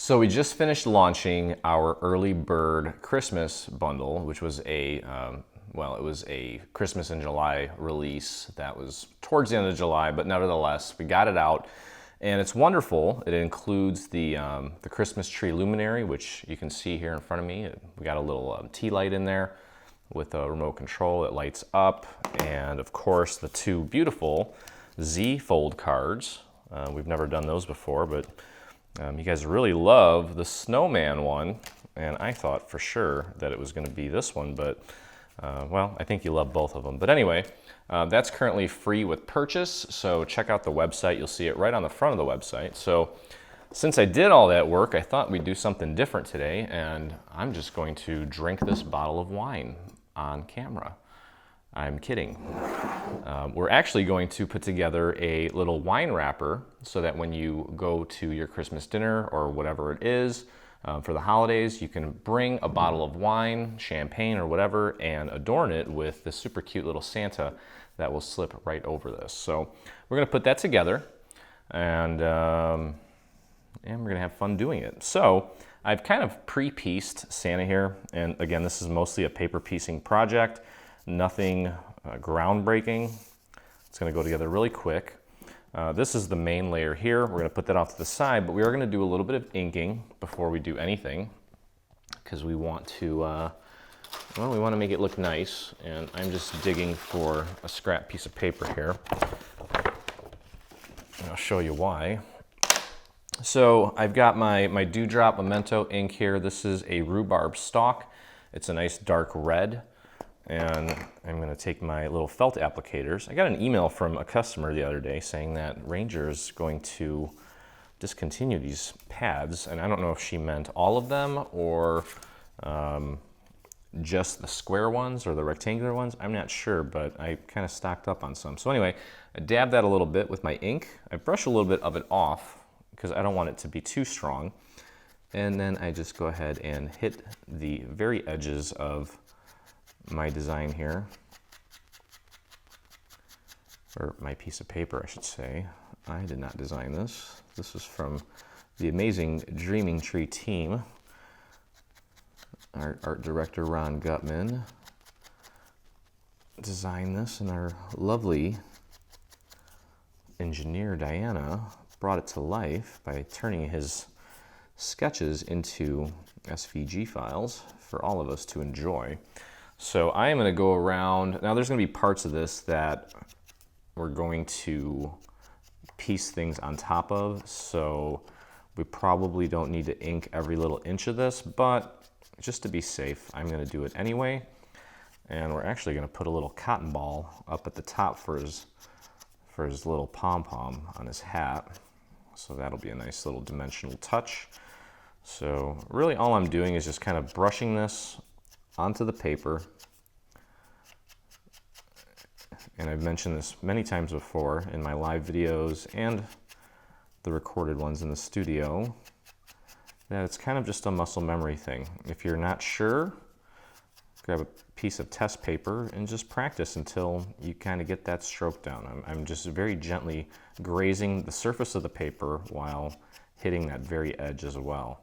So we just finished launching our early bird Christmas bundle, which was well, it was a Christmas in July release that was towards the end of July, but nevertheless, we got it out. And it's wonderful. It includes the Christmas tree luminary, which you can see here in front of me. We got a little tea light in there with a remote control that lights up. And of course, the two beautiful Z fold cards. We've never done those before, but you guys really love the snowman one. And I thought for sure that it was going to be this one, but well, I think you love both of them. But anyway, that's currently free with purchase, so check out the website. You'll see it right on the front of the website. So since I did all that work, I thought we'd do something different today, and I'm just going to drink this bottle of wine on camera. I'm kidding. We're actually going to put together a little wine wrapper so that when you go to your Christmas dinner or whatever it is, for the holidays, you can bring a bottle of wine, champagne, or whatever, and adorn it with this super cute little Santa that will slip right over this. So we're going to put that together, and we're going to have fun doing it. So I've kind of pre-pieced Santa here, and again, this is mostly a paper piecing project, nothing groundbreaking. It's going to go together really quick. This is the main layer here. We're going to put that off to the side, but we are going to do a little bit of inking before we do anything because we want to, well, we want to make it look nice, and I'm just digging for a scrap piece of paper here, and I'll show you why. So I've got my Dewdrop Memento ink here. This is a rhubarb stalk. It's a nice dark red. And I'm going to take my little felt applicators. I got an email from a customer the other day saying that Ranger is going to discontinue these pads, and I don't know if she meant all of them or just the square ones or the rectangular ones. I'm not sure, but I kind of stocked up on some. So anyway, I dabbed that a little bit with my ink. I brush a little bit of it off because I don't want it to be too strong. And then I just go ahead and hit the very edges of my design here, or my piece of paper, I should say. I did not design this. This is from the amazing Dreaming Tree team. Our art director, Ron Gutman, designed this, and our lovely engineer, Diana, brought it to life by turning his sketches into SVG files for all of us to enjoy. So I am going to go around. Now there's going to be parts of this that we're going to piece things on top of, so we probably don't need to ink every little inch of this, but just to be safe, I'm going to do it anyway. And we're actually going to put a little cotton ball up at the top for his little pom-pom on his hat. So that'll be a nice little dimensional touch. So really all I'm doing is just kind of brushing this onto the paper. And I've mentioned this many times before in my live videos and the recorded ones in the studio, that it's kind of just a muscle memory thing. If you're not sure, grab a piece of test paper and just practice until you kind of get that stroke down. I'm just very gently grazing the surface of the paper while hitting that very edge as well.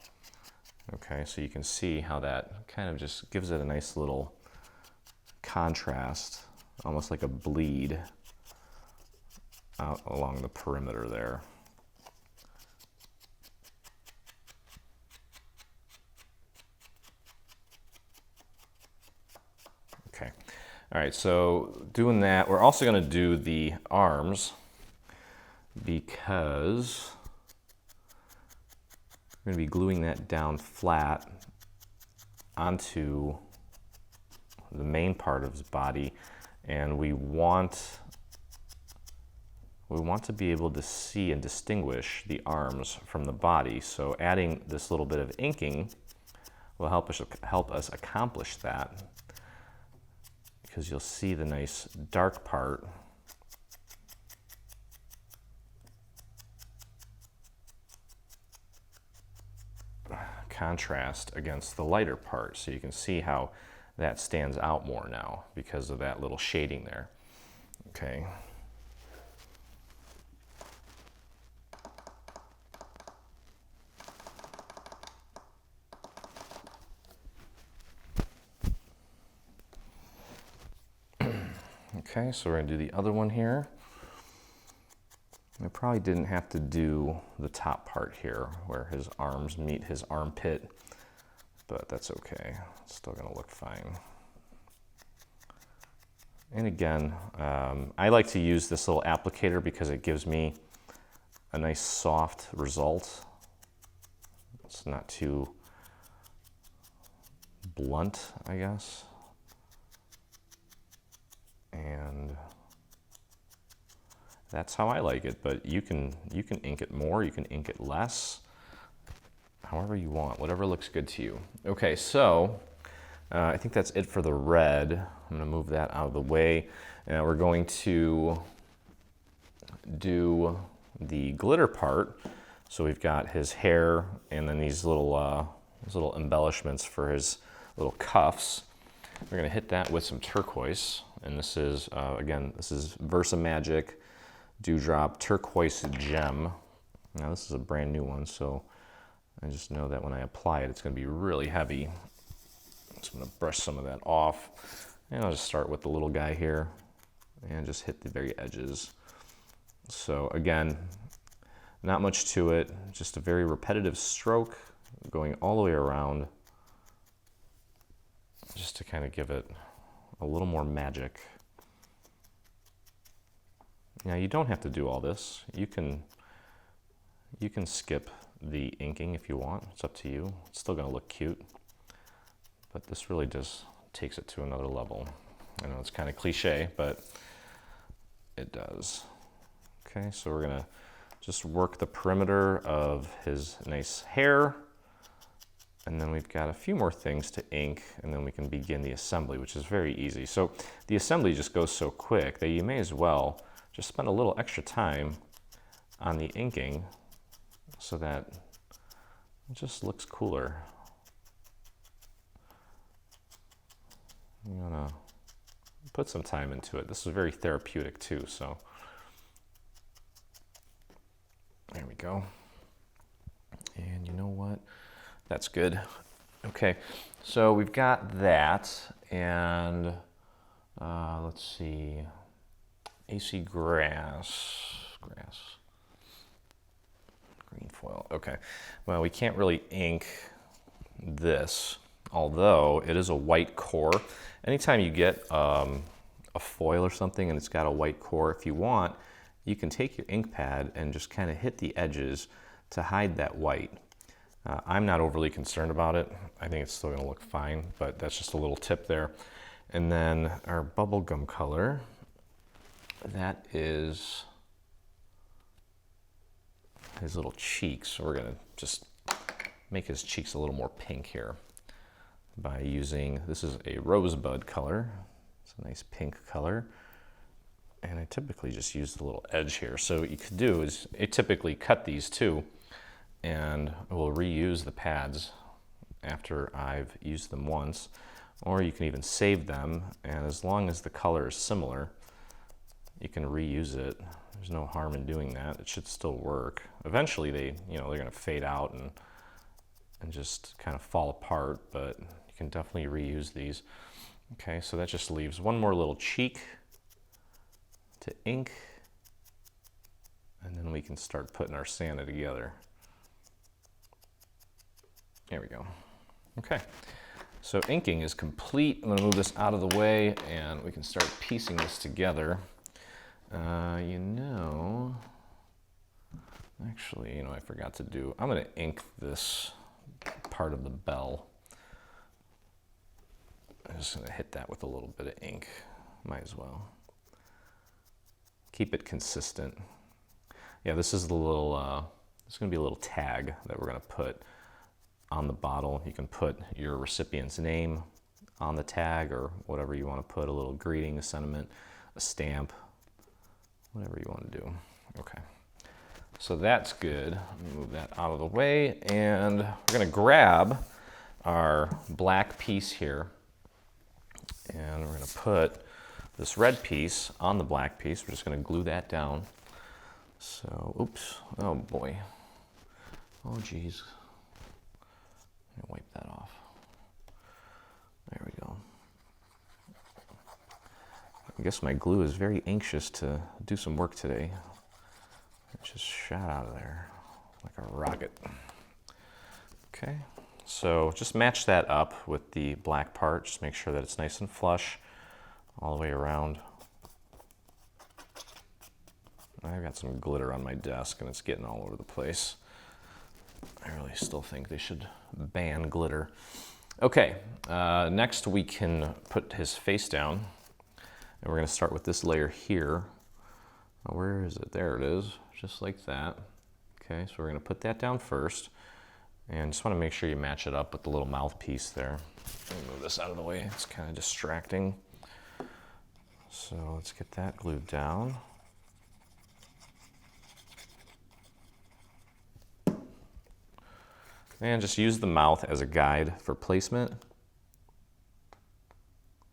Okay, so you can see how that kind of just gives it a nice little contrast, almost like a bleed out along the perimeter there. Okay, all right, so doing that, we're also going to do the arms because we're going to be gluing that down flat onto the main part of his body, and we want to be able to see and distinguish the arms from the body. So adding this little bit of inking will help us accomplish that, because you'll see the nice dark part contrast against the lighter part, so you can see how that stands out more now because of that little shading there. Okay. Okay, so we're gonna do the other one here. I probably didn't have to do the top part here where his arms meet his armpit, but that's okay. It's still gonna look fine. And again, I like to use this little applicator because it gives me a nice soft result. It's not too blunt, I guess. And that's how I like it, but you can ink it more, you can ink it less, however you want, whatever looks good to you. Okay, so I think that's it for the red. I'm gonna move that out of the way. Now we're going to do the glitter part. So we've got his hair and then these little embellishments for his little cuffs. We're gonna hit that with some turquoise. And this is, again, this is Versamagic Dewdrop Turquoise Gem. Now this is a brand new one, so I just know that when I apply it, it's gonna be really heavy. So I'm gonna brush some of that off. And I'll just start with the little guy here and just hit the very edges. So again, not much to it, just a very repetitive stroke going all the way around just to kind of give it a little more magic. Now you don't have to do all this. You can skip the inking if you want. It's up to you. It's still gonna look cute, but this really just takes it to another level. I know it's kind of cliche, but it does. Okay, so we're gonna just work the perimeter of his nice hair. And then we've got a few more things to ink, and then we can begin the assembly, which is very easy. So the assembly just goes so quick that you may as well just spend a little extra time on the inking so that it just looks cooler. You wanna put some time into it. This is very therapeutic too, so there we go. And you know what? That's good. Okay, so we've got that, and let's see, AC grass, green foil. Okay, well, we can't really ink this, although it is a white core. Anytime you get a foil or something and it's got a white core, if you want, you can take your ink pad and just kind of hit the edges to hide that white. I'm not overly concerned about it. I think it's still gonna look fine, but that's just a little tip there. And then our bubblegum color, that is his little cheeks. So we're gonna just make his cheeks a little more pink here by using, this is a rosebud color. It's a nice pink color. And I typically just use the little edge here. So what you could do is, I typically cut these too, and we'll reuse the pads after I've used them once, or you can even save them, and as long as the color is similar, you can reuse it. There's no harm in doing that. It should still work. Eventually they're gonna fade out and just kind of fall apart, but you can definitely reuse these. Okay, so that just leaves one more little cheek to ink, and then we can start putting our Santa together. There we go. Okay, so inking is complete. I'm gonna move this out of the way and we can start piecing this together. Actually, I forgot to do, I'm gonna ink this part of the bell. I'm just gonna hit that with a little bit of ink, might as well. Keep it consistent. Yeah, this is the little, it's gonna be a little tag that we're gonna put on the bottle. You can put your recipient's name on the tag or whatever you want to put, a little greeting, a sentiment, a stamp, whatever you want to do. Okay, so that's good. Let me move that out of the way, and we're gonna grab our black piece here, and we're gonna put this red piece on the black piece. We're just gonna glue that down. So, oops, oh boy. Oh geez. I'm gonna wipe that off. There we go. I guess my glue is very anxious to do some work today. It just shot out of there like a rocket. Okay, so just match that up with the black part. Just make sure that it's nice and flush all the way around. I've got some glitter on my desk and it's getting all over the place. I really still think they should ban glitter. Okay, next we can put his face down. And we're going to start with this layer here. Where is it? There it is, just like that. Okay, so we're going to put that down first. And just want to make sure you match it up with the little mouthpiece there. Let me move this out of the way, it's kind of distracting. So let's get that glued down. And just use the mouth as a guide for placement.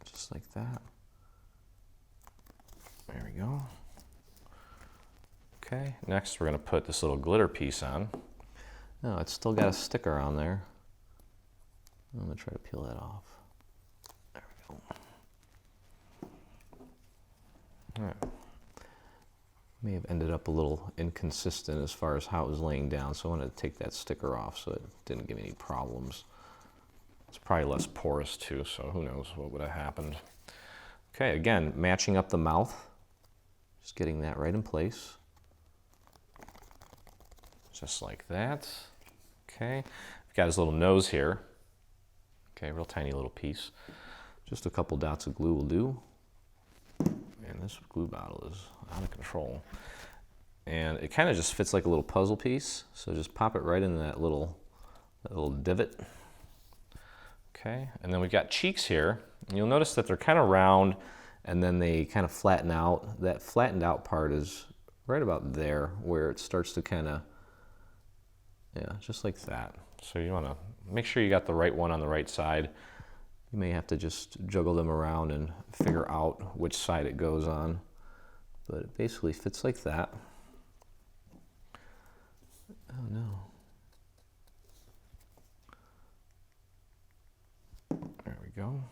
Just like that. There we go. Okay, next we're going to put this little glitter piece on. No, it's still got a sticker on there. I'm going to try to peel that off. There we go. All right. May have ended up a little inconsistent as far as how it was laying down, so I wanted to take that sticker off so it didn't give me any problems. It's probably less porous too, so who knows what would have happened. Okay, again, matching up the mouth. Just getting that right in place. Just like that. Okay, we've got his little nose here. Okay, real tiny little piece. Just a couple dots of glue will do. And this glue bottle is out of control. And it kind of just fits like a little puzzle piece. So just pop it right into that little divot. Okay, and then we've got cheeks here. And you'll notice that they're kind of round and then they kind of flatten out. That flattened out part is right about there where it starts to kind of, yeah, just like that. So you want to make sure you got the right one on the right side. You may have to just juggle them around and figure out which side it goes on. But it basically fits like that. Oh no. There we go.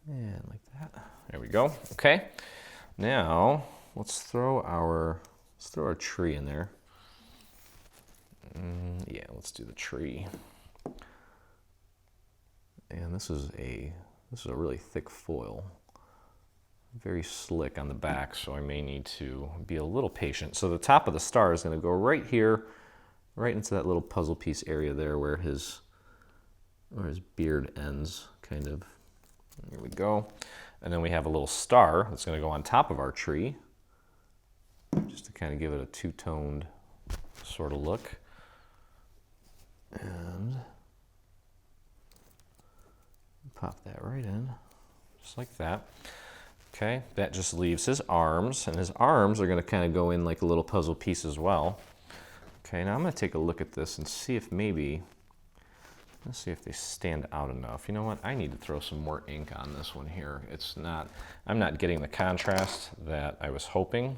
And like that. There we go. Okay. Now let's throw our tree in there. Yeah, let's do the tree. And this is a really thick foil, very slick on the back, so I may need to be a little patient. So the top of the star is going to go right here, right into that little puzzle piece area there where his beard ends, kind of. Here we go. And then we have a little star that's going to go on top of our tree, just to kind of give it a two-toned sort of look. And pop that right in, just like that. Okay, that just leaves his arms, and his arms are going to kind of go in like a little puzzle piece as well. Okay, now I'm going to take a look at this and see if maybe, let's see if they stand out enough. You know what, I need to throw some more ink on this one here. I'm not getting the contrast that I was hoping,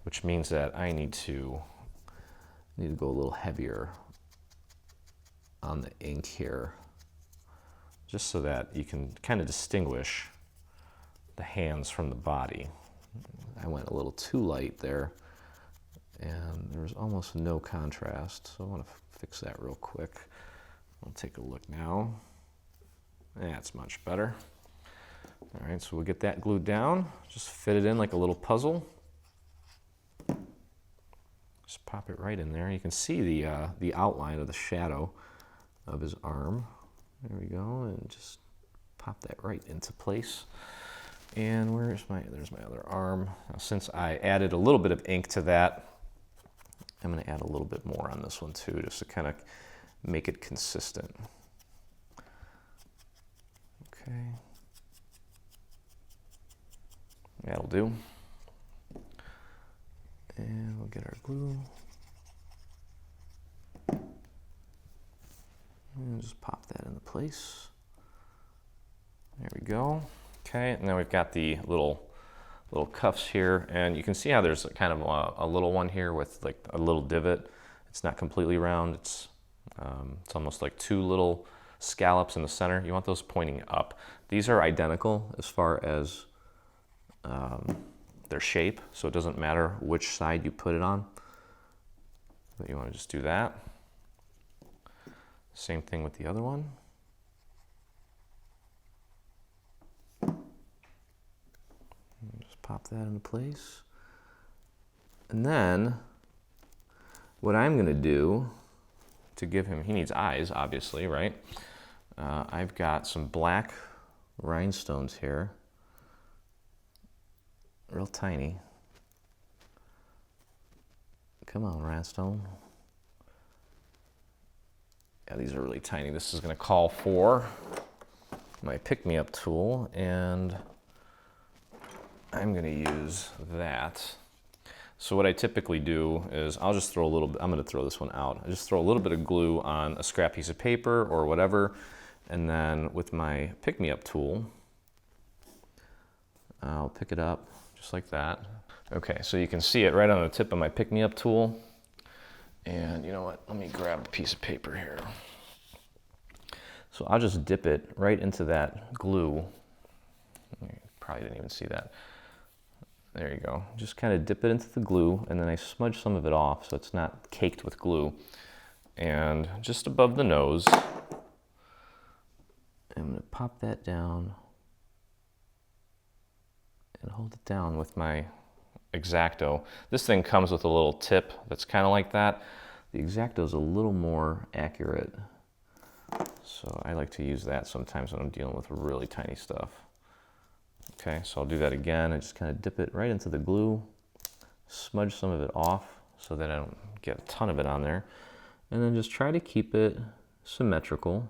which means that I need to go a little heavier on the ink here, just so that you can kind of distinguish the hands from the body. I went a little too light there, and there was almost no contrast, so I want to fix that real quick. I'll take a look now. That's much better. All right, so we'll get that glued down, just fit it in like a little puzzle. Just pop it right in there. You can see the outline of the shadow of his arm. There we go, and just pop that right into place. And there's my other arm. Now, since I added a little bit of ink to that, I'm going to add a little bit more on this one too, just to kind of make it consistent. Okay. That'll do. And we'll get our glue. And just pop that into place. There we go. Okay, and then we've got the little cuffs here, and you can see how there's kind of a little one here with like a little divot. It's not completely round. It's almost like two little scallops in the center. You want those pointing up. These are identical as far as their shape, so it doesn't matter which side you put it on. But you want to just do that. Same thing with the other one. Just pop that into place. And then what I'm going to do to give him, he needs eyes, obviously, right? I've got some black rhinestones here, real tiny. Come on, rhinestone. Yeah, these are really tiny. This is going to call for my pick-me-up tool, and I'm going to use that. So what I typically do is I'll just throw a little bit, I'm going to throw this one out. I just throw a little bit of glue on a scrap piece of paper or whatever, and then with my pick-me-up tool, I'll pick it up just like that. Okay, so you can see it right on the tip of my pick-me-up tool. And you know what, let me grab a piece of paper here. So I'll just dip it right into that glue. You probably didn't even see that. There you go. Just kind of dip it into the glue, and then I smudge some of it off so it's not caked with glue. And just above the nose, I'm going to pop that down and hold it down with my X-Acto. This thing comes with a little tip that's kind of like that. The X-Acto is a little more accurate, so I like to use that sometimes when I'm dealing with really tiny stuff. Okay, so I'll do that again. I just kind of dip it right into the glue, smudge some of it off so that I don't get a ton of it on there, and then just try to keep it symmetrical.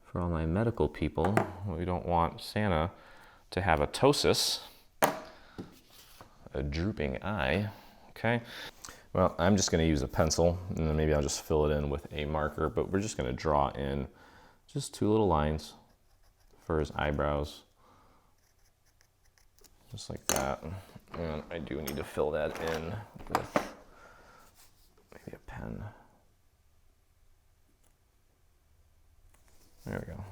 For all my medical people, we don't want Santa to have a ptosis, a drooping eye, okay? Well, I'm just gonna use a pencil, and then maybe I'll just fill it in with a marker, but we're just gonna draw in just 2 little lines for his eyebrows, just like that. And I do need to fill that in with maybe a pen. There we go.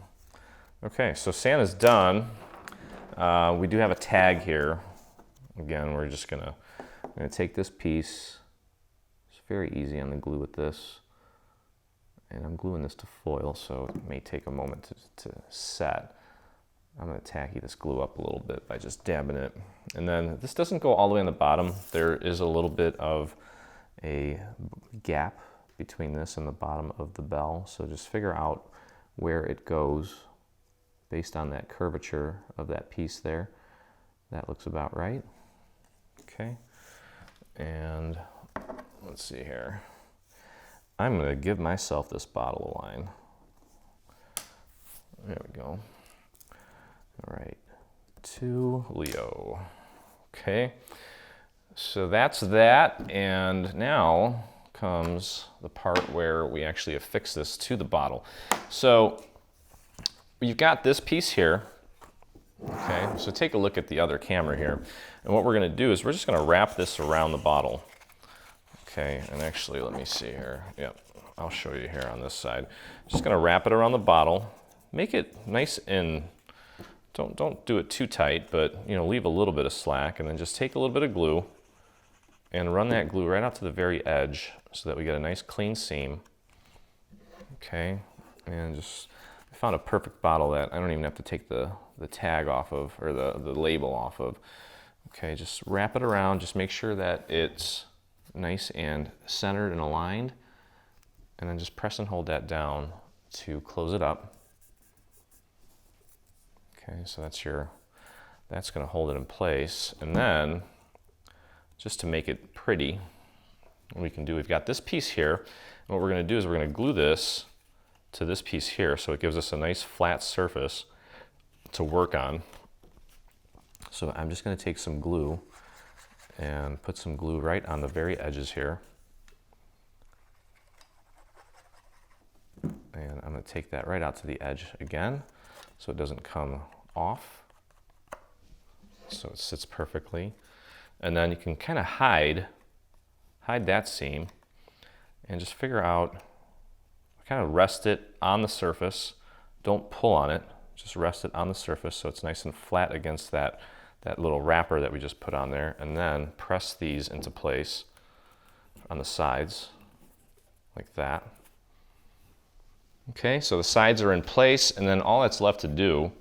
Okay, so Santa's done. We do have a tag here. Again, we're gonna take this piece. It's very easy on the glue with this. And I'm gluing this to foil, so it may take a moment to set. I'm gonna tacky this glue up a little bit by just dabbing it. And then this doesn't go all the way on the bottom. There is a little bit of a gap between this and the bottom of the bell. So just figure out where it goes based on that curvature of that piece there. That looks about right. Okay, and let's see here. I'm gonna give myself this bottle of wine. There we go. All right, to Leo. Okay, so that's that, and now comes the part where we actually affix this to the bottle. So you've got this piece here. Okay, so take a look at the other camera here. And what we're gonna do is we're just gonna wrap this around the bottle. Okay, and actually, let me see here. Yep, I'll show you here on this side. Just gonna wrap it around the bottle. Make it nice and, don't do it too tight, but leave a little bit of slack, and then just take a little bit of glue and run that glue right out to the very edge so that we get a nice clean seam. Okay, and I found a perfect bottle that I don't even have to take the tag off of, or the label off of. Okay, just wrap it around, just make sure that it's nice and centered and aligned, and then just press and hold that down to close it up. Okay, so that's gonna hold it in place. And then, just to make it pretty, what we can do, we've got this piece here, and what we're gonna do is we're gonna glue this to this piece here, so it gives us a nice flat surface to work on. So I'm just gonna take some glue and put some glue right on the very edges here. And I'm gonna take that right out to the edge again, so it doesn't come off. So it sits perfectly. And then you can kind of hide that seam and just figure out, kind of rest it on the surface don't pull on it, just rest it on the surface so it's nice and flat against that little wrapper that we just put on there, and then press these into place on the sides, like that. Okay, so the sides are in place, and then all that's left to do,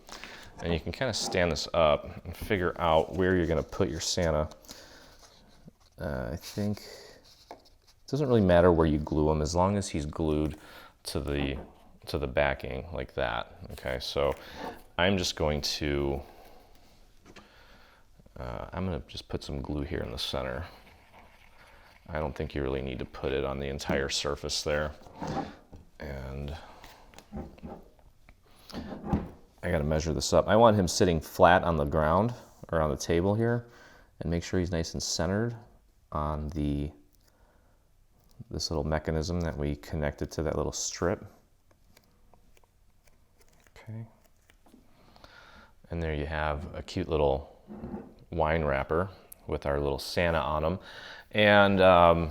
and you can kind of stand this up and figure out where you're gonna put your Santa. I think it doesn't really matter where you glue him, as long as he's glued to the backing like that. Okay, so I'm just going to, I'm gonna just put some glue here in the center. I don't think you really need to put it on the entire surface there. And I gotta measure this up. I want him sitting flat on the ground or on the table here, and make sure he's nice and centered on this little mechanism that we connected to that little strip. Okay. And there you have a cute little wine wrapper with our little Santa on them. And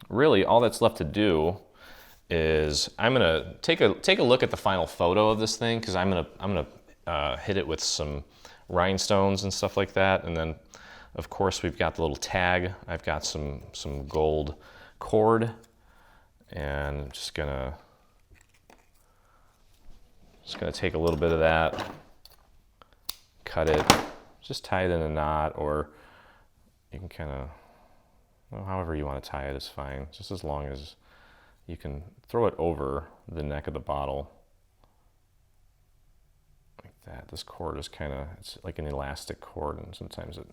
really all that's left to do is I'm gonna take a look at the final photo of this thing, because I'm gonna hit it with some rhinestones and stuff like that. And then of course we've got the little tag. I've got some gold cord, and I'm just gonna take a little bit of that, cut it, just tie it in a knot, or you can kind of, well, however you want to tie it is fine, just as long as you can throw it over the neck of the bottle like that. This cord is kind of, it's like an elastic cord, and sometimes it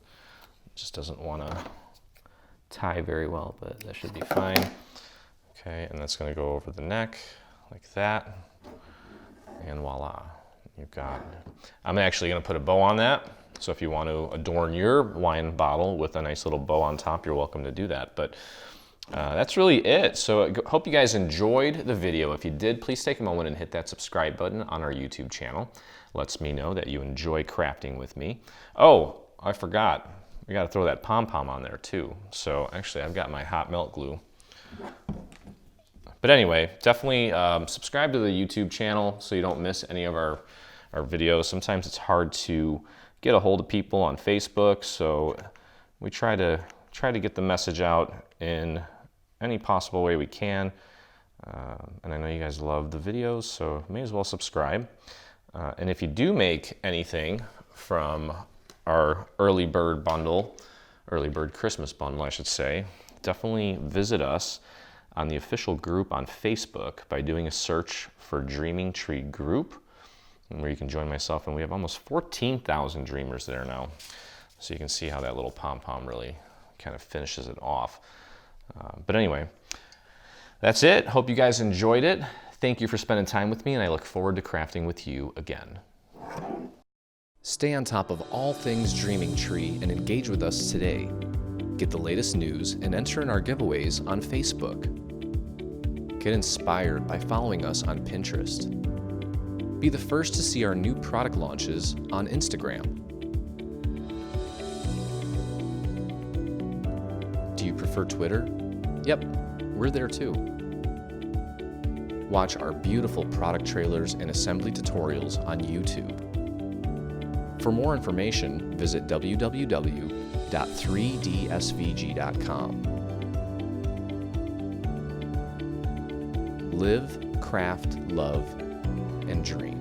just doesn't want to tie very well, but that should be fine. Okay, and that's going to go over the neck like that, and voila, you've got, I'm actually going to put a bow on that. So if you want to adorn your wine bottle with a nice little bow on top, you're welcome to do that. But that's really it. So I hope you guys enjoyed the video. If you did, please take a moment and hit that subscribe button on our YouTube channel. Lets me know that you enjoy crafting with me. Oh, I forgot. We got to throw that pom-pom on there too. So actually, I've got my hot melt glue. But anyway, definitely subscribe to the YouTube channel so you don't miss any of our videos. Sometimes it's hard to get a hold of people on Facebook, so we try to get the message out in any possible way we can. And I know you guys love the videos, so may as well subscribe. And if you do make anything from our early bird Christmas bundle, I should say, definitely visit us on the official group on Facebook by doing a search for Dreaming Tree Group, where you can join myself, and we have almost 14,000 dreamers there now. So you can see how that little pom-pom really kind of finishes it off. But anyway, that's it. Hope you guys enjoyed it. Thank you for spending time with me, and I look forward to crafting with you again. Stay on top of all things Dreaming Tree and engage with us today. Get the latest news and enter in our giveaways on Facebook. Get inspired by following us on Pinterest. Be the first to see our new product launches on Instagram. Do you prefer Twitter? Yep, we're there too. Watch our beautiful product trailers and assembly tutorials on YouTube. For more information, visit www.3dsvg.com. Live, craft, love, and dream.